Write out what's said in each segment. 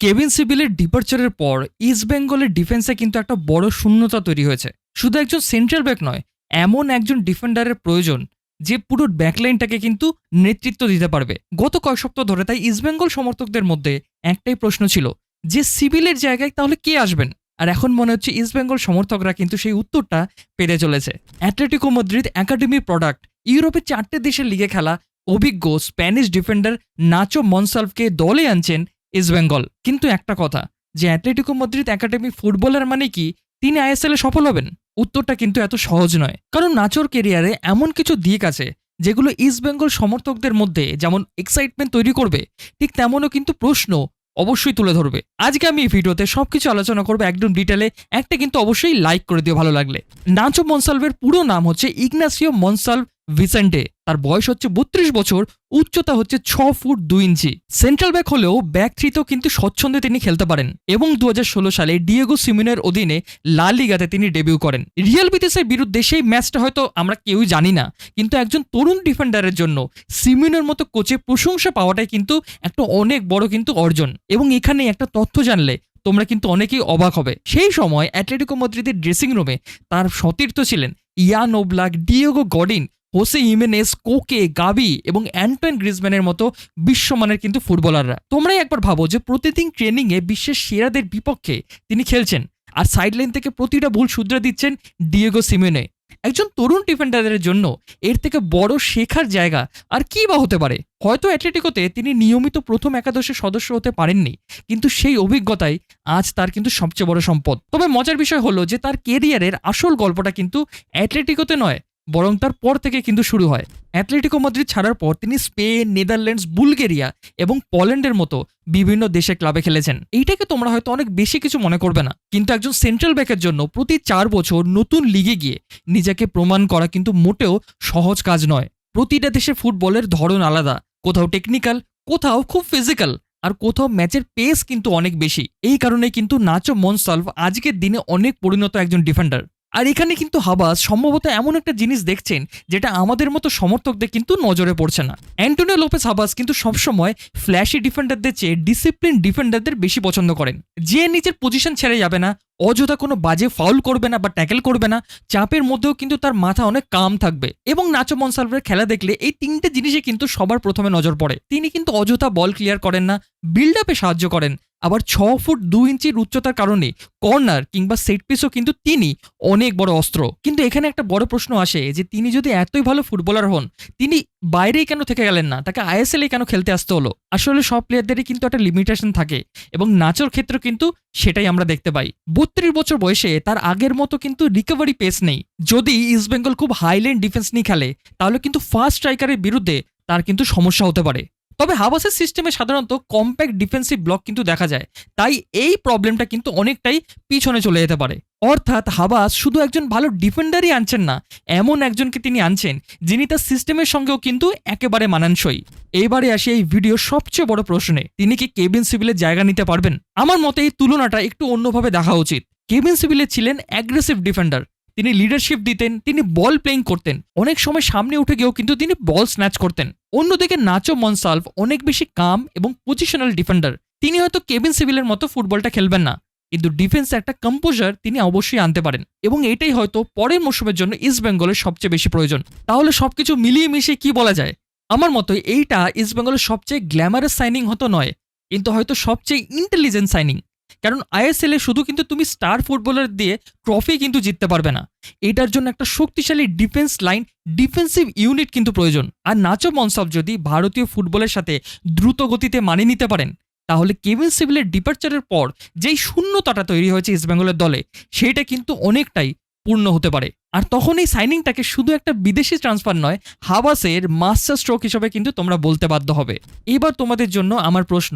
Kevin সিবিলের ডিপারচারের পর east বেঙ্গলের ডিফেন্সে কিন্তু একটা বড় শূন্যতা তৈরি হয়েছে। শুধু একজন সেন্ট্রাল ব্যাক নয়, এমন একজন ডিফেন্ডারের প্রয়োজন যে পুরো ব্যাকলাইনটাকে কিন্তু নেতৃত্ব দিতে পারবে। গত কয়েক সপ্তাহ ধরে তাই ইস্ট বেঙ্গল সমর্থকদের মধ্যে একটাই প্রশ্ন ছিল যে সিবিলের জায়গায় তাহলে কে আসবেন। আর এখন মনে হচ্ছে ইস্ট বেঙ্গল সমর্থকরা কিন্তু সেই উত্তরটা পেতে চলেছে। অ্যাটলেটিকো মাদ্রিদ একাডেমি প্রোডাক্ট, ইউরোপের 4টে দেশের লিগে খেলা অভিজ্ঞ স্প্যানিশ ডিফেন্ডার নাচো মনসালভকে দলে আনছেন ইস্ট বেঙ্গল। কিন্তু একটা কথা, যে অ্যাটলেটিকো মাদ্রিদ একাডেমি ফুটবলার মানে কি তিনি আইএসএল এ সফল হবেন? উত্তরটা কিন্তু এত সহজ নয়। কারণ নাচোর কেরিয়ারে এমন কিছু দিক আছে যেগুলো ইস্ট বেঙ্গল সমর্থকদের মধ্যে যেমন এক্সাইটমেন্ট তৈরি করবে, ঠিক তেমনও কিন্তু প্রশ্ন অবশ্যই তুলে ধরবে। আজকে আমি এই ভিডিওতে সবকিছু আলোচনা করবো একদম ডিটেলে। একটা কিন্তু অবশ্যই লাইক করে দিও ভালো লাগলে। নাচো মনসালভের পুরো নাম হচ্ছে ইগনাসিও মনসালভ ভিসেন্টে। তার বয়স হচ্ছে 32 বছর, উচ্চতা হচ্ছে 6 ফুট 2 ইঞ্চি। সেন্ট্রাল ব্যাক হলেও ব্যাক থ্রিতেও কিন্তু স্বচ্ছন্দে তিনি খেলতে পারেন এবং 2016 সালে ডিয়েগো সিমিনের অধীনে লা লিগাতে তিনি ডেবিউ করেন। রিয়াল বিটিসের বিরুদ্ধে সেই ম্যাচটা হয়তো আমরা কেউই জানি না, কিন্তু একজন তরুণ ডিফেন্ডারের জন্য সিমিনের মতো কোচের প্রশংসা পাওয়াটাই কিন্তু একটা অনেক বড় কিন্তু অর্জন। এবং এখানে একটা তথ্য জানলে তোমরা কিন্তু অনেকেই অবাক হবে। সেই সময় অ্যাটলেটিকো মাদ্রিদের ড্রেসিং রুমে তার সতীর্থ ছিলেন ইয়ান ওব্লাক, ডিয়েগো গডিন, হোসে ইমেনেস, কোকে, গাবি এবং অ্যান্টোয়েন গ্রিজম্যানের মতো বিশ্বমানের কিন্তু ফুটবলাররা। তোমরাই একবার ভাবো যে প্রতিদিন ট্রেনিংয়ে বিশ্বের সেরাদের বিপক্ষে তিনি খেলছেন, আর সাইডলাইন থেকে প্রতিটা ভুল শুধরে দিচ্ছেন ডিয়েগো সিমেনে। একজন তরুণ ডিফেন্ডারের জন্য এর থেকে বড় শেখার জায়গা আর কি বা হতে পারে? হয়তো অ্যাটলেটিকোতে তিনি নিয়মিত প্রথম একাদশের সদস্য হতে পারেননি, কিন্তু সেই অভিজ্ঞতাই আজ তার কিন্তু সবচেয়ে বড় সম্পদ। তবে মজার বিষয় হলো যে তার কেরিয়ারের আসল গল্পটা কিন্তু অ্যাটলেটিকোতে নয়, বরং তার পর থেকে কিন্তু শুরু হয়। অ্যাটলেটিকো মাদ্রিদ ছাড়ার পর তিনি স্পেন, নেদারল্যান্ডস, বুলগেরিয়া এবং পোল্যান্ডের মতো বিভিন্ন দেশে ক্লাবে খেলেছেন। এইটাকে তোমরা হয়তো অনেক বেশি কিছু মনে করবে না, কিন্তু একজন সেন্ট্রাল ব্যাকের জন্য প্রতি 4 বছর নতুন লিগে গিয়ে নিজেকে প্রমাণ করা কিন্তু মোটেও সহজ কাজ নয়। প্রতিটা দেশের ফুটবলের ধরন আলাদা, কোথাও টেকনিক্যাল, কোথাও খুব ফিজিক্যাল, আর কোথাও ম্যাচের পেস কিন্তু অনেক বেশি। এই কারণে কিন্তু নাচো মনসালভ আজকের দিনে অনেক পরিণত একজন ডিফেন্ডার। আর এখানে কিন্তু হাবাস সম্ভবত এমন একটা জিনিস দেখছেন যেটা আমাদের মতো সমর্থকদের কিন্তু নজরে পড়ছে না। অ্যান্টোনিও লোপেস হাবাস কিন্তু সবসময় ফ্ল্যাশি ডিফেন্ডারদের চেয়ে ডিসিপ্লিন ডিফেন্ডারদের বেশি পছন্দ করেন, যে নিজের পজিশন ছেড়ে যাবে না, অযথা কোনো বাজে ফাউল করবে না বা ট্যাকেল করবে না। চাপের মধ্যেও কিন্তু তার মাথা অনেক কাম থাকবে। এবং নাচো মনসালভের খেলা দেখলে এই 3টে জিনিসে কিন্তু সবার প্রথমে নজর পড়ে। তিনি কিন্তু অযথা বল ক্লিয়ার করেন না, বিল্ড আপে সাহায্য করেন। আবার 6 ফুট 2 ইঞ্চির উচ্চতার কারণে কর্নার কিংবা সেট পিসও কিন্তু তিনি অনেক বড় অস্ত্র। কিন্তু এখানে একটা বড় প্রশ্ন আসে যে তিনি যদি এতই ভালো ফুটবলার হন, তিনি বাইরেই কেন থেকে গেলেন না? তাকে আইএসএল কেন খেলতে আসতে হলো? আসলে সব প্লেয়ারদেরই কিন্তু একটা লিমিটেশন থাকে এবং নাচোর ক্ষেত্রে কিন্তু সেটাই আমরা দেখতে পাই। 32 বছর বয়সে তার আগের মতো কিন্তু রিকভারি পেস নেই। যদি ইস্ট বেঙ্গল খুব হাইল্যান্ড ডিফেন্স নিয়ে খেলে, তাহলে কিন্তু ফার্স্ট স্ট্রাইকারের বিরুদ্ধে তার কিন্তু সমস্যা হতে পারে। তবে হাবাসের সিস্টেমে সাধারণত কম্প্যাক্ট ডিফেন্সিভ ব্লক কিন্তু দেখা যায়, তাই এই প্রবলেমটা কিন্তু অনেকটাই পিছনে চলে যেতে পারে। অর্থাৎ হাবাস শুধু একজন ভালো ডিফেন্ডারই আনছেন না, এমন একজনকে তিনি আনছেন যিনি তার সিস্টেমের সঙ্গেও কিন্তু একেবারে মানানসই। এবারে আসে এই ভিডিওর সবচেয়ে বড় প্রশ্নে, তিনি কি কেভিন সিবিলের জায়গা নিতে পারবেন? আমার মতে এই তুলনাটা একটু অন্যভাবে দেখা উচিত। কেভিন সিবিলে ছিলেন অ্যাগ্রেসিভ ডিফেন্ডার, তিনি লিডারশিপ দিতেন, তিনি বল প্লেইং করতেন, অনেক সময় সামনে উঠে গিয়েও কিন্তু তিনি বল স্ন্যাচ করতেন। অন্যদিকে নাচো মনসালভ অনেক বেশি কাম এবং পজিশনাল ডিফেন্ডার। তিনি হয়তো কেভিন সিবিলের মতো ফুটবলটা খেলবেন না, কিন্তু ডিফেন্সে একটা কম্পোজার তিনি অবশ্যই আনতে পারেন। এবং এটাই হয়তো পরের মৌসুমের জন্য ইস্ট বেঙ্গলের সবচেয়ে বেশি প্রয়োজন। তাহলে সবকিছু মিলিয়ে মিশিয়ে কি বলা যায়? আমার মতো এইটা ইস্ট বেঙ্গলের সবচেয়ে গ্ল্যামারাস সাইনিং হতো নয়, কিন্তু হয়তো সবচেয়ে ইন্টেলিজেন্ট সাইনিং। কারণ আইএসএল এ শুধু কিন্তু তুমি স্টার ফুটবলার দিয়ে ট্রফি কিন্তু জিততে পারবে না, এটার জন্য একটা শক্তিশালী ডিফেন্স লাইন, ডিফেন্সিভ ইউনিট কিন্তু প্রয়োজন। আর নাচো মনসালভ যদি ভারতীয় ফুটবলের সাথে দ্রুত গতিতে মানিয়ে নিতে পারেন, তাহলে কেভিন সিবিলের ডিপারচারের পর যেই শূন্যতাটা তৈরি হয়েছে ইস্ট বেঙ্গলের দলে, সেইটা কিন্তু অনেকটাই পূর্ণ হতে পারে। আর তখন এই সাইনিংটাকে শুধু একটা বিদেশি ট্রান্সফার নয়, হাবাসের মাস্টার স্ট্রোক হিসেবে কিন্তু তোমরা বলতে বাধ্য হবে। এবার তোমাদের জন্য আমার প্রশ্ন,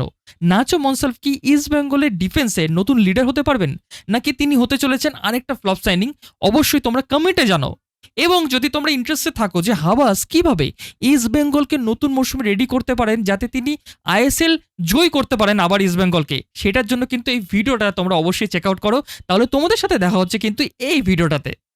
নাচো মনসালভ কি ইস্ট বেঙ্গলের ডিফেন্সে নতুন লিডার হতে পারবেন, নাকি তিনি হতে চলেছেন আরেকটা ফ্লপ সাইনিং? অবশ্যই তোমরা কমেন্টে জানাও। এবং যদি তোমরা ইন্টারেস্টেড থাকো যে হাবাস কিভাবে ইস্ট বেঙ্গলকে নতুন মৌসুমে রেডি করতে পারেন যাতে তিনি আইএসএল জয় করতে পারেন আবার ইস্ট বেঙ্গলকে, সেটার জন্য কিন্তু এই ভিডিওটা তোমরা অবশ্যই চেক আউট করো। তাহলে তোমাদের সাথে দেখা হচ্ছে কিন্তু এই ভিডিওটাতে।